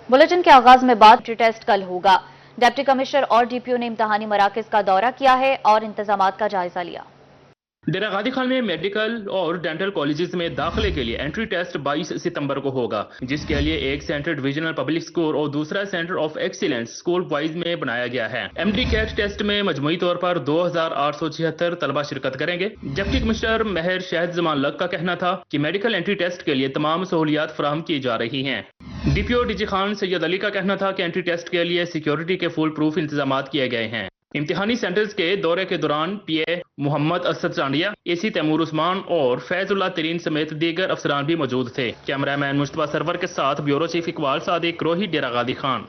Bulletin के आगाज में बात टेस्ट कल होगा। डिप्टी कमिश्नर और डीपीओ ने इम्तिहानी मराकज का दौरा किया है और इंतजामात का जायजा लिया। डेरा गाजी खान में मेडिकल और डेंटल कॉलेजेस में दाखिले के लिए एंट्री टेस्ट 22 सितंबर को होगा, जिसके लिए एक सेंटर डिविजनल पब्लिक स्कूल और दूसरा centre of excellence school wise में बनाया गया है। एमडी कैट टेस्ट में मजमूई तौर पर 2876 तलबा शिरकत करेंगे। डिप्टी कमिश्नर महर शहद जमान लग का कहना था कि मेडिकल एंट्री टेस्ट के लिए तमाम सहूलियात फराहम की जा रही हैं। डीपीओ डीजी खान सैयद अली का कहना था कि एंट्री टेस्ट के लिए सिक्योरिटी के फुल प्रूफ इंतजाम किए गए हैं। इम्तिहानी सेंटर्स के दौरे के दौरान पीए मोहम्मद असद चांडिया, एसी तैमूर उस्मान और फैजुल्लाह तरीन समेत दीगर अफसरान भी मौजूद थे। कैमरामैन मुस्तफा सरवर के साथ bureau chief Iqbal Sadiq, Rohi, Dera Ghazi Khan.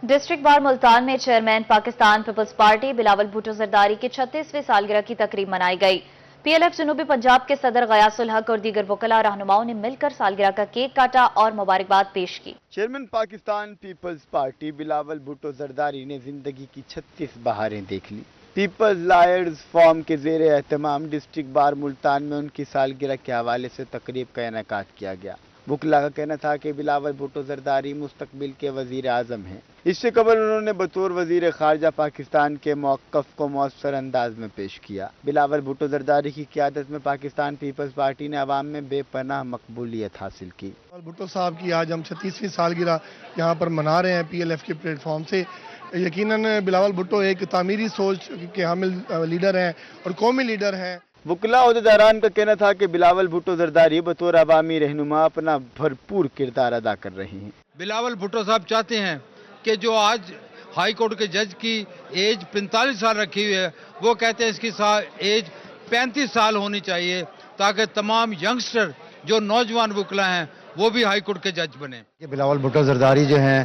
District bar Multan में chairman Pakistan Peoples Party Bilawal Bhutto Zardari की 36वीं सालगिरह की तकरीब मनाई गई। पीएलएफ जनूबी पंजाब के सदर गयासुल हक और दीगर वकला रहनुमाओं ने मिलकर सालगिरह का केक काटा और मुबारकबाद पेश की। Chairman Pakistan Peoples Party Bilawal Bhutto Zardari ने जिंदगी की 36 बहारें देख ली। पीपल्स लायर्स फॉर्म के जेर एहतमाम डिस्ट्रिक्ट बार मुल्तान में उनकी सालगिरह के हवाले से तकरीब का इनेकाद किया गया। वकला का कहना था कि बिलावल भुट्टो जरदारी मुस्तकबिल के वजीर आजम हैं। इससे कबल उन्होंने बतौर वजीर खारजा पाकिस्तान के मौक़िफ़ को मौसर अंदाज में पेश किया। बिलावल भुट्टो जरदारी की क़यादत में पाकिस्तान पीपल्स पार्टी ने अवाम में बेपनाह मकबूलियत हासिल की। भुट्टो साहब की आज हम 36वीं सालगिरह यहाँ पर मना रहे हैं पीएलएफ के प्लेटफॉर्म से। यकीनन बिलावल भुट्टो एक तामीरी सोच के हामिल लीडर हैं और कौमी लीडर हैं। वकला अहदेदारान का कहना था कि बिलावल भुट्टो जरदारी बतौर अवामी रहनुमा अपना भरपूर किरदार अदा कर रहे हैं। बिलावल भुट्टो साहब चाहते हैं कि जो आज हाई कोर्ट के जज की एज 45 साल रखी हुई है, वो कहते हैं इसकी एज 35 साल होनी चाहिए ताकि तमाम यंगस्टर जो नौजवान वकला हैं वो भी हाई कोर्ट के जज बने। बिलावल भुट्टो जरदारी जो हैं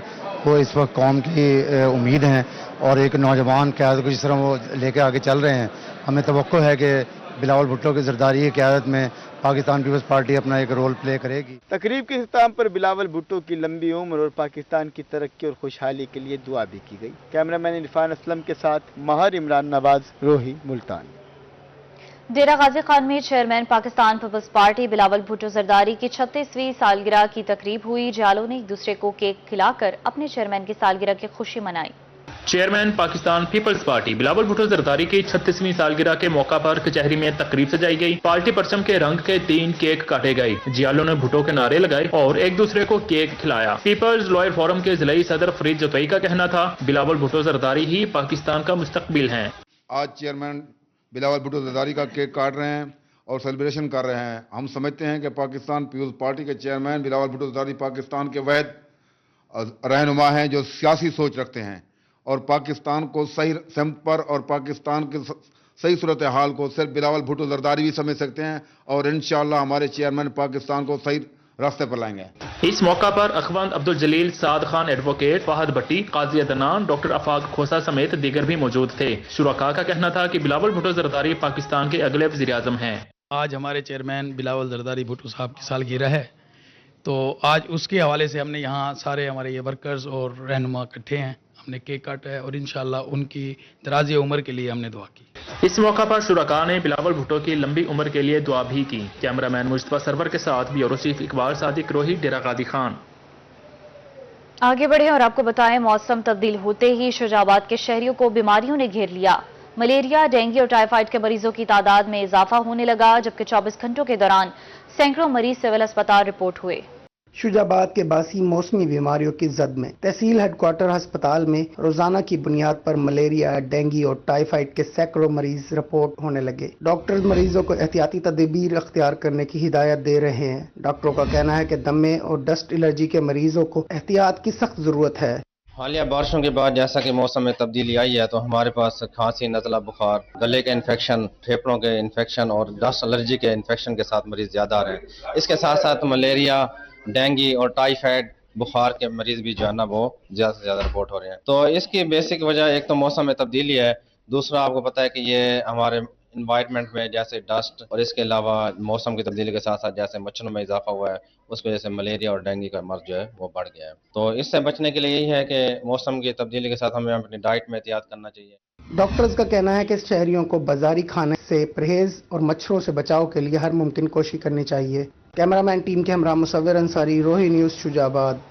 वो इस वक्त कौम की उम्मीद हैं और एक नौजवान क़यादत को जिस तरह वो लेके आगे चल रहे हैं, हमें तवक्को है कि बिलावल भुट्टो की जरदारी की क़यादत में पाकिस्तान पीपल्स पार्टी अपना एक रोल प्ले करेगी। तकरीब के इख्तिताम पर बिलावल भुट्टो की लंबी उम्र और पाकिस्तान की तरक्की और खुशहाली के लिए दुआ भी की गई। कैमरामैन इरफान असलम के साथ महर इमरान नवाज, रोही, मुल्तान। डेरा गाजी खान में chairman Pakistan Peoples Party Bilawal Bhutto Zardari की 36वीं सालगिरह की तकरीब हुई। जालों ने एक दूसरे को केक खिलाकर अपने चेयरमैन की सालगिरह की खुशी मनाई। Chairman Pakistan Peoples Party Bilawal Bhutto Zardari की 36वीं सालगिरह के मौका पर कचहरी में तकरीब सजाई गई। पार्टी परचम के रंग के 3 केक काटे गए। जियालों ने भुट्टो के नारे लगाए और एक दूसरे को केक खिलाया। पीपल्स लॉयर फोरम के जिलाई सदर फरीद जतोई का कहना था बिलावल भुट्टो जरदारी ही पाकिस्तान का मुस्तकबिल हैं। आज चेयरमैन बिलावल भुट्टो जरदारी का केक काट रहे हैं और सेलिब्रेशन कर रहे हैं। हम समझते हैं कि पाकिस्तान पीपल्स पार्टी के चेयरमैन बिलावल भुट्टो जरदारी पाकिस्तान के वैध रहनुमा हैं जो सियासी सोच रखते हैं और पाकिस्तान को सही समत पर और पाकिस्तान के सही सूरत हाल को सिर्फ बिलावल भुट्टो जरदारी भी समझ सकते हैं और इंशाअल्लाह हमारे चेयरमैन पाकिस्तान को सही रास्ते पर लाएंगे। इस मौका पर अखवंद अब्दुल जलील, साद खान एडवोकेट, फहद भट्टी, काजी अदनान, डॉक्टर अफाक खोसा समेत दीगर भी मौजूद थे। शुरका का कहना था कि बिलावल भुट्टो जरदारी पाकिस्तान के अगले वज़ीर आज़म हैं। आज हमारे चेयरमैन बिलावल जरदारी भुट्टो साहब की सालगिरह है, तो आज उसके हवाले से हमने यहाँ सारे हमारे ये वर्कर्स और रहनुमा इकट्ठे हैं, हमने केक काटा है और इंशाअल्लाह उनकी दराज़े उम्र के लिए हमने दुआ की। इस मौका पर शुरका ने बिलावल भुट्टो की लंबी उम्र के लिए दुआ भी की। कैमरामैन मुस्तफा सरवर के साथ ब्यूरो चीफ इकबाल सादिक, रोही, डेरा गाजी खान। आगे बढ़े और आपको बताएं, मौसम तब्दील होते ही शुजाबाद के शहरियों को बीमारियों ने घेर लिया। मलेरिया, डेंगू और टाइफाइड के मरीजों की तादाद में इजाफा होने लगा, जबकि 24 घंटों के दौरान सैकड़ों मरीज सिविल अस्पताल रिपोर्ट हुए। शुजाबाद के बासी मौसमी बीमारियों की जद में तहसील हेडक्वार्टर अस्पताल में रोजाना की बुनियाद पर मलेरिया, डेंगू और टाइफाइड के सैकड़ों मरीज रिपोर्ट होने लगे। डॉक्टर मरीजों को एहतियाती तदबीर अख्तियार करने की हिदायत दे रहे हैं। डॉक्टरों का कहना है कि दमे और डस्ट एलर्जी के मरीजों को एहतियात की सख्त जरूरत है। हालिया बारिशों के बाद जैसा कि मौसम में तब्दीली आई है, तो हमारे पास खांसी, नज़ला, बुखार, गले के इन्फेक्शन, फेफड़ों के इन्फेक्शन और डस्ट एलर्जी के इन्फेक्शन के साथ मरीज ज़्यादा आ रहे हैं। इसके साथ साथ मलेरिया, डेंगू और टाइफाइड बुखार के मरीज भी जो है ना वो ज़्यादा से ज़्यादा रिपोर्ट हो रहे हैं। तो इसकी बेसिक वजह एक तो मौसम में तब्दीली है, दूसरा आपको पता है कि ये हमारे इन्वायरमेंट में जैसे डस्ट और इसके अलावा मौसम की तब्दीली के साथ साथ जैसे मच्छरों में इजाफा हुआ है, उसकी वजह से मलेरिया और डेंगू का मर्ज जो है वो बढ़ गया है। तो इससे बचने के लिए यही है कि मौसम की तब्दीली के साथ हमें अपनी डाइट में एहतियात करना चाहिए। डॉक्टर्स का कहना है कि शहरियों को बाजारी खाने से परहेज और मच्छरों से बचाव के लिए हर मुमकिन कोशिश करनी चाहिए। कैमरामैन टीम के हमरा मुसव्विर अंसारी, रोही न्यूज़, शुजाबाद।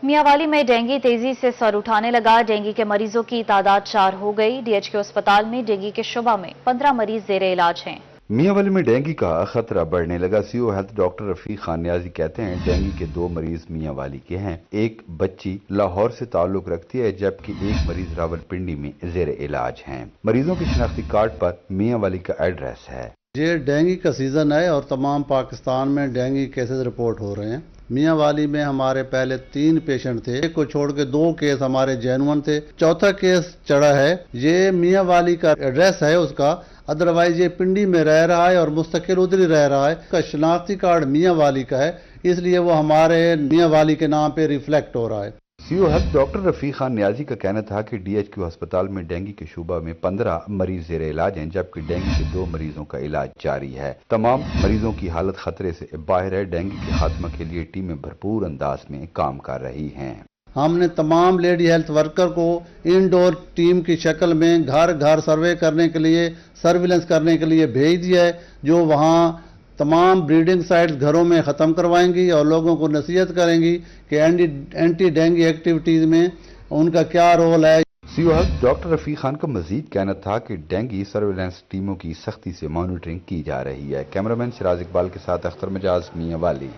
मियांवाली में डेंगू तेजी से सर उठाने लगा। डेंगू के मरीजों की तादाद 4 हो गई। डीएचक्यू अस्पताल में डेंगू के शुबा में 15 मरीज जेरे इलाज हैं। मियांवाली में डेंगू का खतरा बढ़ने लगा। CO health doctor Rafiq Khan Niazi कहते हैं डेंगू के 2 मरीज मियांवाली के हैं। एक बच्ची लाहौर से ताल्लुक रखती है, जबकि एक मरीज रावलपिंडी में जेर इलाज हैं। मरीजों की शनाख्ती कार्ड पर मियांवाली का एड्रेस है। ये डेंगू का सीजन है और तमाम पाकिस्तान में डेंगू केसेस रिपोर्ट हो रहे हैं। मियांवाली में हमारे पहले 3 पेशेंट थे, एक को छोड़ के 2 केस हमारे जेनुइन थे, चौथा केस चढ़ा है। ये मियांवाली का एड्रेस है उसका, अदरवाइज ये पिंडी में रह रहा है और मुस्तकिल उधर ही रह रहा है। उसका शनाख्ती कार्ड मियांवाली का है, इसलिए वो हमारे मियांवाली के नाम पे रिफ्लेक्ट हो रहा है। CO health doctor Rafiq Khan Niazi का कहना था कि डीएचक्यू अस्पताल में डेंगू के शुबा में 15 मरीज जेर इलाज हैं, जबकि डेंगू के 2 मरीजों का इलाज जारी है। तमाम मरीजों की हालत खतरे से बाहर है। डेंगू के खात्मा के लिए टीमें भरपूर अंदाज में काम कर रही हैं। हमने तमाम लेडी हेल्थ वर्कर को इंडोर टीम की शक्ल में घर घर सर्वे करने के लिए, सर्विलेंस करने के लिए भेज दिया है, जो वहाँ तमाम ब्रीडिंग साइट्स घरों में ख़त्म करवाएंगी और लोगों को नसीहत करेंगी कि एंटी डेंगू एक्टिविटीज़ में उनका क्या रोल है। CO health doctor Rafiq Khan का मजीद कहना था कि डेंगू सर्विलेंस टीमों की सख्ती से मॉनिटरिंग की जा रही है। कैमरामैन सिराज इकबाल के साथ अख्तर मजाज, मियांवाली।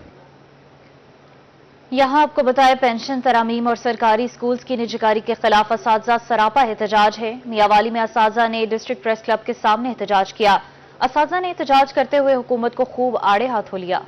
यहाँ आपको बताएं, पेंशन तरामीम और सरकारी स्कूल्स की निजीकारी के खिलाफ असातिज़ा सरापा एहतजाज है। मियांवाली में असातिज़ा ने डिस्ट्रिक्ट प्रेस क्लब के सामने एहतजाज किया। असातिज़ा ने एहतजाज करते हुए हुकूमत को खूब आड़े हाथों लिया।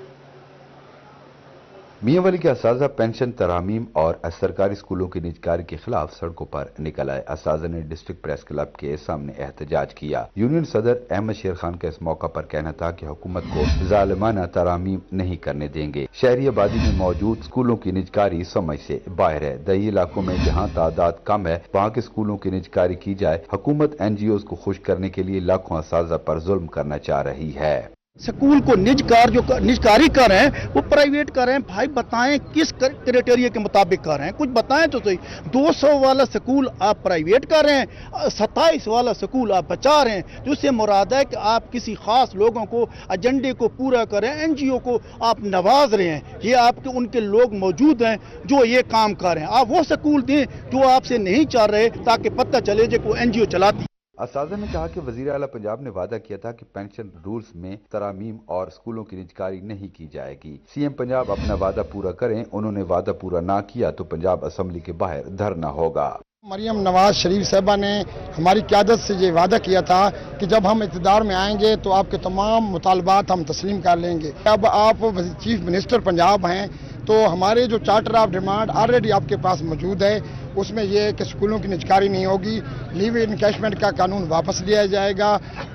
मियांवाली के असातिज़ा पेंशन तरामीम और सरकारी स्कूलों की निजकारी के खिलाफ सड़कों पर निकल आए। असातिज़ा ने डिस्ट्रिक्ट प्रेस क्लब के सामने एहतजाज किया। यूनियन सदर अहमद शेर खान का इस मौका पर कहना था कि हुकूमत को जालिमाना तरामीम नहीं करने देंगे। शहरी आबादी में मौजूद स्कूलों की निजकारी समझ से बाहर है। दही इलाकों में जहाँ तादाद कम है वहाँ के स्कूलों की निजकारी की जाए। हुकूमत NGOs को खुश करने के लिए लाखों असातिज़ा पर जुल्म करना चाह रही है। स्कूल को निजकारी कर रहे हैं, वो प्राइवेट कर रहे हैं। भाई बताएं किस क्राइटेरिया के मुताबिक कर रहे हैं, कुछ बताएं तो सही। 200 वाला स्कूल आप प्राइवेट कर रहे हैं, 27 वाला स्कूल आप बचा रहे हैं, जिससे मुराद है कि आप किसी खास लोगों को एजेंडे को पूरा करें, NGO को आप नवाज रहे हैं। ये आपके उनके लोग मौजूद हैं जो ये काम कर रहे हैं। आप वो स्कूल दें जो आपसे नहीं चाह रहे, ताकि पता चले जो कोई NGO चलाती। असातिज़ा ने कहा कि वज़ीर आला पंजाब ने वादा किया था कि पेंशन रूल्स में तरामीम और स्कूलों की निजकारी नहीं की जाएगी। CM पंजाब अपना वादा पूरा करें। उन्होंने वादा पूरा ना किया तो पंजाब असम्बली के बाहर धरना होगा। मरियम नवाज शरीफ साहबा ने हमारी क़यादत से ये वादा किया था कि जब हम इक़्तिदार में आएंगे तो आपके तमाम मुतालबात हम तस्लीम कर लेंगे। अब आप चीफ मिनिस्टर पंजाब हैं तो हमारे जो चार्टर ऑफ डिमांड ऑलरेडी आपके पास मौजूद है, उसमें यह है कि स्कूलों की निजकारी नहीं होगी, लीव इनकैशमेंट का कानून वापस लिया जाएगा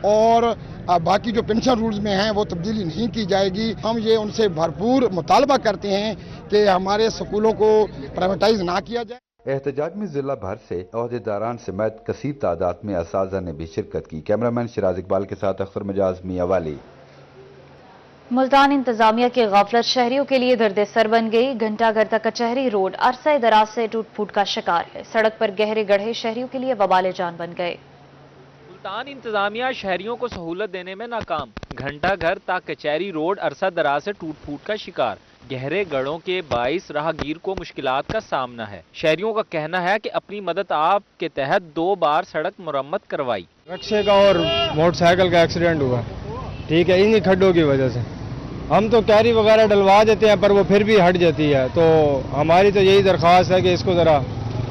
और बाकी जो पेंशन रूल्स में हैं वो तब्दीली नहीं की जाएगी। हम ये उनसे भरपूर मुतालबा करते हैं कि हमारे स्कूलों को प्राइवेटाइज ना किया जाए। एहतजाज में जिला भर से अहदेदारान समेत कसीर तादाद में असातिज़ा ने भी शिरकत की। कैमरामैन सिराज इकबाल के साथ अख्तर मजाज, मियांवाली। मुल्तान इंतजामिया की गफलत शहरियों के लिए दर्द सर बन गई। घंटाघर तक कचहरी रोड अरसे दराज से टूट फूट का शिकार है। सड़क पर गहरे गड्ढे शहरियों के लिए वबाले जान बन गए। मुल्तान इंतजामिया शहरियों को सहूलत देने में नाकाम। घंटाघर तक कचहरी रोड अरसा दराज से टूट फूट का शिकार। गहरे गड्ढों के बाइस राहगीर को मुश्किलात का सामना है। शहरियों का कहना है कि अपनी मदद आप के तहत 2 बार सड़क मुरम्मत करवाई। रिक्शे का और मोटरसाइकिल का एक्सीडेंट हुआ, ठीक है, इन्हीं खड्डों की वजह से। हम तो कैरी वगैरह डलवा देते हैं पर वो फिर भी हट जाती है। तो हमारी तो यही दरख्वास्त है कि इसको ज़रा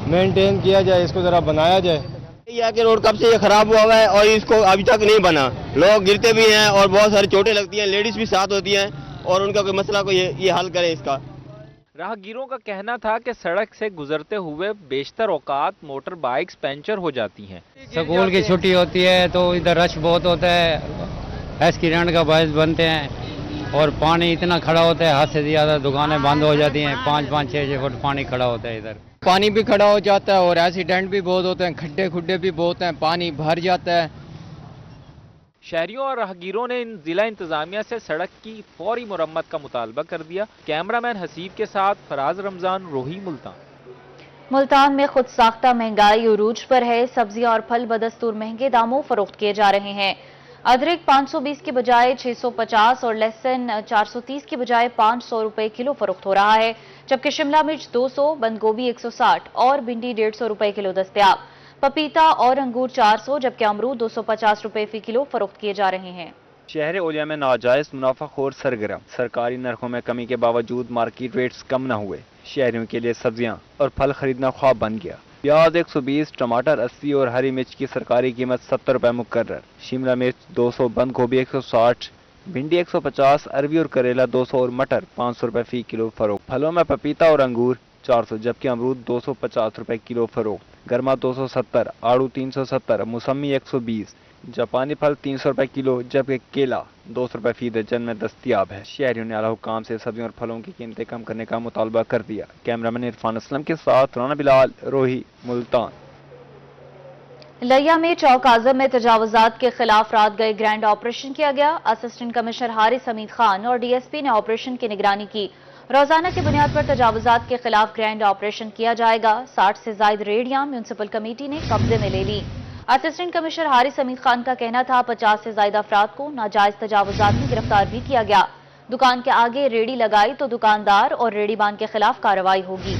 मेंटेन किया जाए, इसको ज़रा बनाया जाए। यह कि रोड कब से ये खराब हुआ है और इसको अभी तक नहीं बना। लोग गिरते भी हैं और बहुत सारी चोटें लगती हैं, लेडीज भी साथ होती हैं और उनका कोई मसला को ये हल करे इसका। राहगीरों का कहना था कि सड़क से गुजरते हुए बेशतर औकात मोटर बाइक्स पंचर हो जाती हैं। स्कूल की छुट्टी होती है तो इधर रश बहुत होता है, एक्सीडेंट का बायस बनते हैं और पानी इतना खड़ा होता है, हद से ज़्यादा दुकानें बंद हो जाती हैं। 5-5, 6-6 फुट पानी खड़ा होता है। इधर पानी भी खड़ा हो जाता है और एक्सीडेंट भी बहुत होते हैं, खड्डे खुड्डे भी बहुत हैं, पानी भर जाता है। शहरियों और राहगीरों ने इन जिला इंतजामिया से सड़क की फौरी मुरम्मत का मुतालबा कर दिया। कैमरामैन हसीब के साथ फराज रमजान, रोही, मुल्तान। मुल्तान में खुद साख्ता महंगाई उरूज पर है। सब्जियां और फल बदस्तूर महंगे दामों फरोख्त किए जा रहे हैं। अदरक 520 के बजाय 650 और लहसुन 430 के बजाय 500 रुपए किलो फरोख्त हो रहा है, जबकि शिमला मिर्च 200, बंद गोभी 160 और भिंडी 150 रुपए किलो दस्तयाब। पपीता और अंगूर 400 जबकि अमरूद 250 रुपए फी किलो फरोख्त किए जा रहे हैं। शहर ओलिया में नाजायज मुनाफाखोर सरगर्म, सरकारी नरखों में कमी के बावजूद मार्केट रेट्स कम न हुए। शहरियों के लिए सब्जियां और फल खरीदना ख्वाब बन गया। प्याज 120, टमाटर 80 और हरी मिर्च की सरकारी कीमत 70 रुपए मुकर्रर। शिमला मिर्च 200, बंद गोभी 160, भिंडी 150, अरबी और करेला 200 और मटर 500 रुपए फी किलो फरोख्त। फलों में पपीता और अंगूर 400 जबकि अमरूद 250 रुपए किलो फरोख्त। गरमा 270, आड़ू 370, मौसमी 120, जापानी फल 300 रुपए किलो जबकि केला 200 रुपए फी दर्जन में दस्तयाब है। शहरियों ने आला हुकाम से सब्जियों और फलों की कीमतें कम करने का मुतालबा कर दिया। कैमरामैन इरफान असलम के साथ राना बिलाल, रोही, मुल्तान। लिया में चौक आजम में तजावुजात के खिलाफ रात गए ग्रैंड ऑपरेशन किया गया। असिस्टेंट कमिश्नर हारिस हमीद खान और डीएसपी ने ऑपरेशन की निगरानी की। रोजाना की बुनियाद पर तजावुजात के खिलाफ ग्रैंड ऑपरेशन किया जाएगा। 60 से ज्यादा रेडियां म्यूनिसिपल कमेटी ने कब्जे में ले ली। असिस्टेंट कमिश्नर हारिस हमीद खान का कहना था 50 से ज्यादा अफराद को नाजायज तजावुजात में गिरफ्तार भी किया गया। दुकान के आगे रेडी लगाई तो दुकानदार और रेडीबान के खिलाफ कार्रवाई होगी।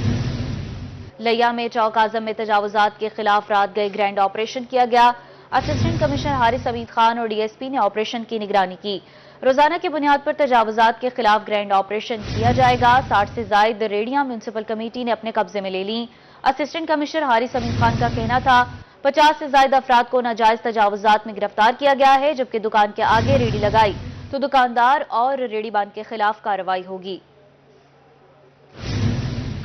लिया में चौक आजम में तजावुजात के खिलाफ रात गए ग्रैंड ऑपरेशन किया गया। असिस्टेंट कमिश्नर हारिस हमीद खान और डीएसपी ने ऑपरेशन की निगरानी की। रोजाना की बुनियाद पर तजावुजात के खिलाफ ग्रैंड ऑपरेशन किया जाएगा। 60 से ज्यादा रेडियां म्यूनिसिपल कमेटी ने अपने कब्जे में ले ली। असिस्टेंट कमिश्नर हारिस हमीद खान का कहना था 50 से ज्यादा अफराद को नाजायज तजावुजात में गिरफ्तार किया गया है, जबकि दुकान के आगे रेडी लगाई तो दुकानदार और रेडीबान के खिलाफ कार्रवाई होगी।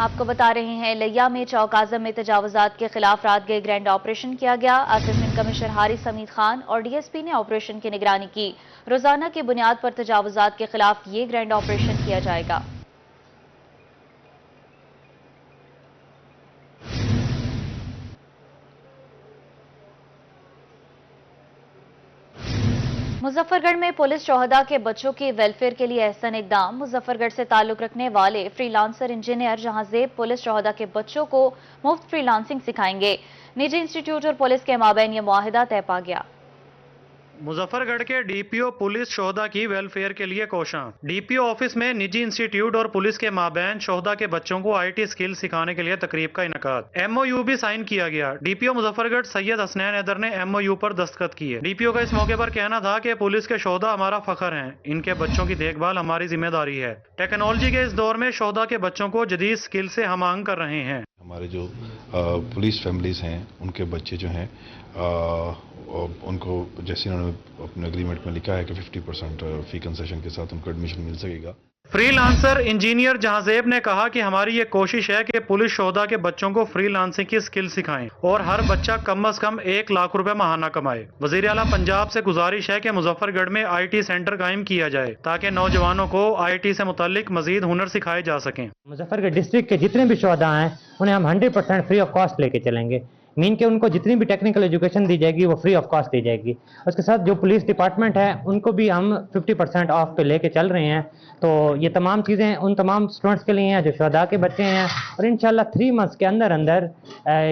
आपको बता रहे हैं लिया में चौक आजम में तजावुजात के खिलाफ रात गए ग्रैंड ऑपरेशन किया गया। असिस्टेंट कमिश्नर हारिस हमीद खान और डीएसपी ने ऑपरेशन की निगरानी की। रोजाना की बुनियाद पर तजावुजात के खिलाफ ये ग्रैंड ऑपरेशन किया जाएगा। मुजफ्फरगढ़ में पुलिस शोहदा के बच्चों के वेलफेयर के लिए अहसन इकदाम। मुजफ्फरगढ़ से ताल्लुक रखने वाले फ्रीलांसर इंजीनियर जहांजेब पुलिस शोहदा के बच्चों को मुफ्त फ्रीलांसिंग सिखाएंगे। निजी इंस्टीट्यूट और पुलिस के माबैन ये मुआहिदा तय पा गया। मुजफ्फरगढ़ के डीपीओ पुलिस शोहदा की वेलफेयर के लिए कोशां। डीपीओ ऑफिस में निजी इंस्टीट्यूट और पुलिस के माबैन शोहदा के बच्चों को आईटी स्किल सिखाने के लिए तकरीब का इनकाद। एमओयू भी साइन किया गया। डीपीओ मुजफ्फरगढ़ सैयद हसनैन हैदर ने एमओयू पर दस्तखत किए। डीपीओ का इस मौके पर कहना था कि पुलिस के शोहदा हमारा फख्र हैं, इनके बच्चों की देखभाल हमारी जिम्मेदारी है। टेक्नोलॉजी के इस दौर में शोहदा के बच्चों को जदीद स्किल से हम आंग कर रहे हैं। हमारे जो पुलिस फैमिलीज हैं उनके बच्चे जो हैं उनको जैसे उन्होंने अपने एग्रीमेंट में लिखा है कि 50% फी कंसेशन के साथ उनको एडमिशन मिल सकेगा। फ्रीलांसर इंजीनियर जहांजेब ने कहा कि हमारी ये कोशिश है कि पुलिस शोहदा के बच्चों को फ्रीलांसिंग की स्किल सिखाएं और हर बच्चा कम से कम 1 लाख रुपए माहाना कमाए। वजीर आला पंजाब से गुजारिश है कि मुजफ्फरगढ़ में आईटी सेंटर कायम किया जाए ताकि नौजवानों को आईटी से मुतालिक मजीद हुनर सिखाए जा सकें। मुजफ्फरगढ़ डिस्ट्रिक्ट के जितने भी शोहदा हैं उन्हें हम 100% फ्री ऑफ कॉस्ट लेके चलेंगे। मीन के उनको जितनी भी टेक्निकल एजुकेशन दी जाएगी वो फ्री ऑफ कॉस्ट दी जाएगी। उसके साथ जो पुलिस डिपार्टमेंट है उनको भी हम 50% ऑफ पे लेके चल रहे हैं। तो ये तमाम चीज़ें उन तमाम स्टूडेंट्स के लिए हैं जो शोहदा के बच्चे हैं और इंशाल्लाह 3 मंथ्स के अंदर अंदर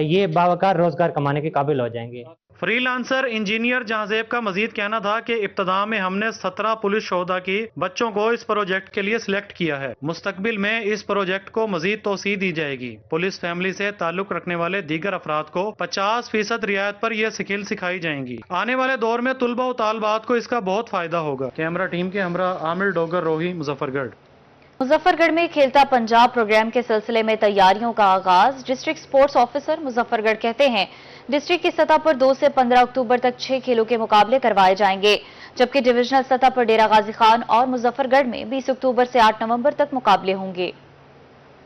ये बावकार रोजगार कमाने के काबिल हो जाएंगे। फ्रीलांसर इंजीनियर जहांजेब का मजीद कहना था कि इब्तदा में हमने 17 पुलिस शोहदा की बच्चों को इस प्रोजेक्ट के लिए सिलेक्ट किया है। मुस्तकबिल में इस प्रोजेक्ट को मजीद तोसी दी जाएगी। पुलिस फैमिली से ताल्लुक रखने वाले दीगर अफराद को 50% रियायत पर यह स्किल सिखाई जाएंगी। आने वाले दौर में तुलबा और तालबात को इसका बहुत फायदा होगा। कैमरा टीम के हमरा आमिर डोगर, रोही, मुजफ्फरगढ़। मुजफ्फरगढ़ में खेलता पंजाब प्रोग्राम के सिलसिले में तैयारियों का आगाज। डिस्ट्रिक्ट स्पोर्ट्स ऑफिसर मुजफ्फरगढ़ कहते हैं डिस्ट्रिक्ट की सतह पर 2 से 15 अक्टूबर तक 6 खेलों के मुकाबले करवाए जाएंगे, जबकि डिविजनल सतह पर डेरा गाजी खान और मुजफ्फरगढ़ में 20 अक्टूबर से 8 नवंबर तक मुकाबले होंगे।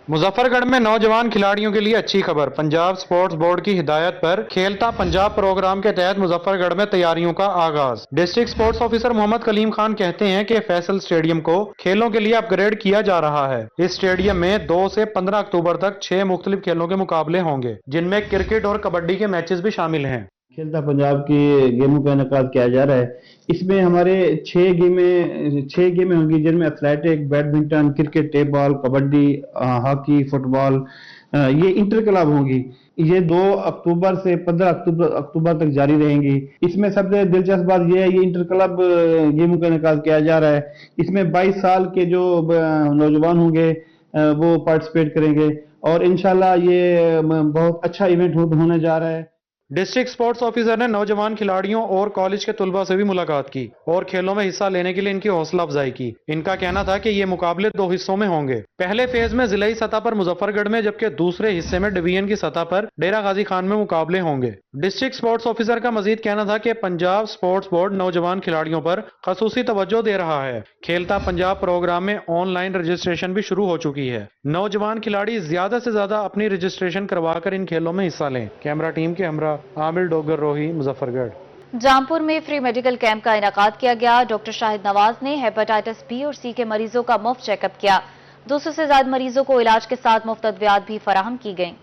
मुजफ्फरगढ़ में नौजवान खिलाड़ियों के लिए अच्छी खबर। पंजाब स्पोर्ट्स बोर्ड की हिदायत पर खेलता पंजाब प्रोग्राम के तहत मुजफ्फरगढ़ में तैयारियों का आगाज। District sports officer Mohammad Kaleem Khan कहते हैं कि फैसल स्टेडियम को खेलों के लिए अपग्रेड किया जा रहा है। इस स्टेडियम में 2 से 15 अक्टूबर तक 6 मुख्तलिफ खेलों के मुकाबले होंगे, जिनमें क्रिकेट और कबड्डी के मैचेस भी शामिल हैं। खेलता पंजाब की गेमों का इनकाद किया जा रहा है। इसमें हमारे 6 गेमें होंगी, जिनमें athletic, badminton, cricket, table, kabaddi, hockey, football, ये इंटर क्लब होंगी, ये 2 अक्टूबर से 15 अक्टूबर तक जारी रहेंगी। इसमें सबसे दिलचस्प बात यह है, ये इंटर क्लब गेमों का इनेकाद किया जा रहा है। इसमें 22 साल के जो नौजवान होंगे वो पार्टिसिपेट करेंगे और इंशाल्लाह ये बहुत अच्छा इवेंट होने जा रहा है। डिस्ट्रिक्ट स्पोर्ट्स ऑफिसर ने नौजवान खिलाड़ियों और कॉलेज के तुलबा से भी मुलाकात की और खेलों में हिस्सा लेने के लिए इनकी हौसला अफजाई की। इनका कहना था कि ये मुकाबले 2 हिस्सों में होंगे। पहले फेज में जिलाई सतह पर मुजफ्फरगढ़ में, जबकि दूसरे हिस्से में डिवीजन की सतह पर डेरा गाजी खान में मुकाबले होंगे। डिस्ट्रिक्ट स्पोर्ट्स ऑफिसर का मजीद कहना था कि पंजाब स्पोर्ट्स बोर्ड नौजवान खिलाड़ियों पर खसूसी तवज्जो दे रहा है। खेलता पंजाब प्रोग्राम में ऑनलाइन रजिस्ट्रेशन भी शुरू हो चुकी है। नौजवान खिलाड़ी ज्यादा से ज्यादा अपनी रजिस्ट्रेशन करवाकर इन खेलों में हिस्सा लें। कैमरा टीम के हमरा आमिर डोगर रोही, मुजफ्फरगढ़। जामपुर में फ्री मेडिकल कैंप का इनेकाद किया गया। डॉक्टर शाहिद नवाज ने हेपेटाइटिस बी और सी के मरीजों का मुफ्त चेकअप किया। 200 से ज्यादा मरीजों को इलाज के साथ मुफ्त अद्वियात भी फराहम की गई।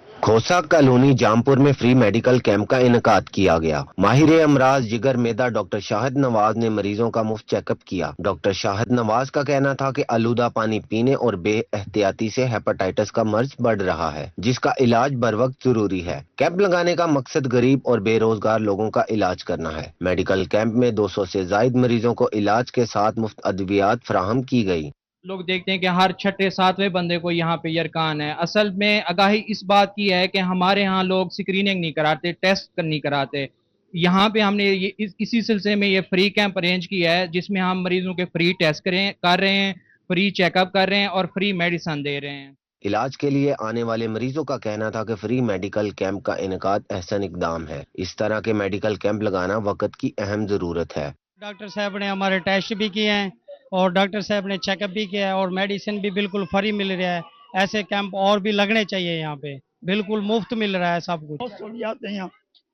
खोसा कॉलोनी जामपुर में फ्री मेडिकल कैंप का इनेकाद किया गया। माहिर अमराज जिगर मेदा डॉक्टर शाहिद नवाज ने मरीजों का मुफ्त चेकअप किया। डॉक्टर शाहिद नवाज का कहना था कि आलूदा पानी पीने और बेएहतियाती से हेपेटाइटिस का मर्ज बढ़ रहा है, जिसका इलाज बर वक्त जरूरी है। कैंप लगाने का मकसद गरीब और बेरोजगार लोगों का इलाज करना है। मेडिकल कैंप में 200 से जायद मरीजों को इलाज के साथ मुफ्त अद्वियात फराहम की गई। लोग देखते हैं कि हर 6-7वें बंदे को यहाँ पे यरकान है। असल में आगाही इस बात की है कि हमारे यहाँ लोग स्क्रीनिंग नहीं कराते, टेस्ट नहीं कराते। यहाँ पे हमने इसी सिलसिले में ये फ्री कैंप अरेंज किया है, जिसमें हम मरीजों के फ्री टेस्ट कर रहे हैं, फ्री चेकअप कर रहे हैं और फ्री मेडिसिन दे रहे हैं। इलाज के लिए आने वाले मरीजों का कहना था कि फ्री मेडिकल कैंप का इनेकाद अहसन इकदाम है। इस तरह के मेडिकल कैंप लगाना वक्त की अहम जरूरत है। डॉक्टर साहब ने हमारे टेस्ट भी किए हैं और डॉक्टर साहब ने चेकअप भी किया है और मेडिसिन भी बिल्कुल फ्री मिल रहा है। ऐसे कैंप और भी लगने चाहिए। यहाँ पे बिल्कुल मुफ्त मिल रहा है सब कुछ। बहुत सहूलियात है यहाँ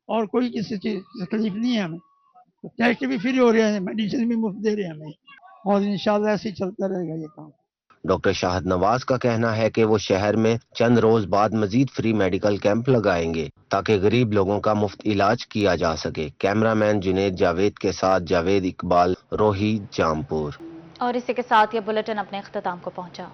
और कोई किसी चीज तकलीफ नहीं है हमें। टेस्ट भी फ्री हो रहे हैं, मेडिसिन भी मुफ्त दे रहे हैं हमें और इंशाल्लाह ऐसे ही चलता रहेगा ये काम। डॉक्टर शाहिद नवाज का कहना है कि वो शहर में चंद रोज बाद मजीद फ्री मेडिकल कैंप लगाएंगे ताकि गरीब लोगों का मुफ्त इलाज किया जा सके। कैमरामैन जुनेद जावेद के साथ जावेद इकबाल, रोही, जामपुर। और इसी के साथ ये बुलेटिन अपने इख्तिताम को पहुंचा।